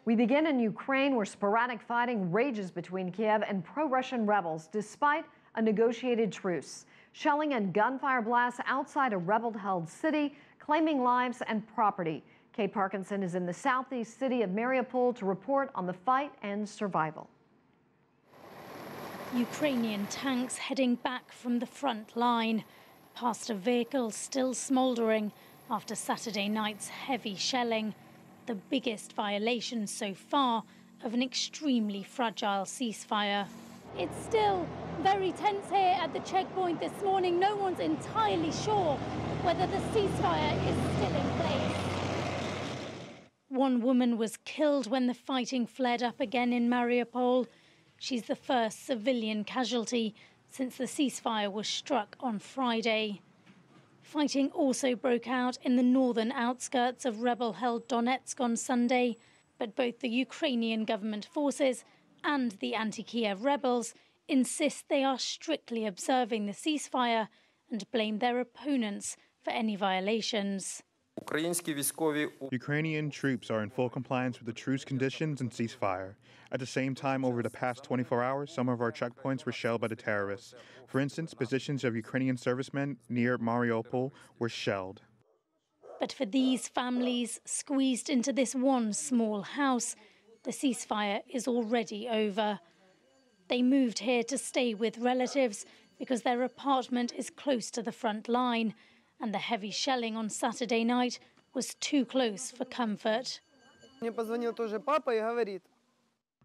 We begin in Ukraine, where sporadic fighting rages between Kiev and pro-Russian rebels, despite a negotiated truce. Shelling and gunfire blasts outside a rebel-held city, claiming lives and property. Kate Parkinson is in the southeast city of Mariupol to report on the fight and survival. Ukrainian tanks heading back from the front line, past a vehicle still smouldering after Saturday night's heavy shelling. The biggest violation so far of an extremely fragile ceasefire. It's still very tense here at the checkpoint this morning. No one's entirely sure whether the ceasefire is still in place. One woman was killed when the fighting flared up again in Mariupol. She's the first civilian casualty since the ceasefire was struck on Friday. Fighting also broke out in the northern outskirts of rebel-held Donetsk on Sunday, but both the Ukrainian government forces and the anti-Kiev rebels insist they are strictly observing the ceasefire and blame their opponents for any violations. Ukrainian troops are in full compliance with the truce conditions and ceasefire. At the same time, over the past 24 hours, some of our checkpoints were shelled by the terrorists. For instance, positions of Ukrainian servicemen near Mariupol were shelled. But for these families squeezed into this one small house, the ceasefire is already over. They moved here to stay with relatives because their apartment is close to the front line, and the heavy shelling on Saturday night was too close for comfort.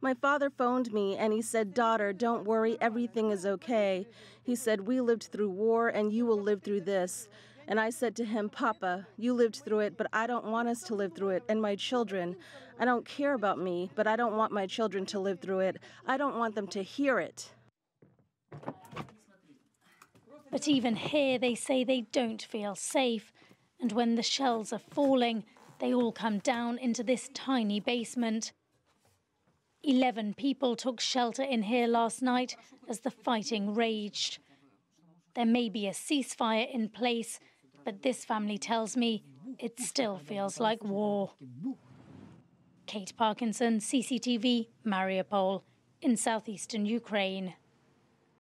My father phoned me and he said, "Daughter, don't worry, everything is okay." He said, "We lived through war and you will live through this." And I said to him, "Papa, you lived through it, but I don't want us to live through it. And my children, I don't care about me, but I don't want my children to live through it. I don't want them to hear it." But even here, they say they don't feel safe. And when the shells are falling, they all come down into this tiny basement. 11 people took shelter in here last night as the fighting raged. There may be a ceasefire in place, but this family tells me it still feels like war. Kate Parkinson, CCTV, Mariupol, in southeastern Ukraine.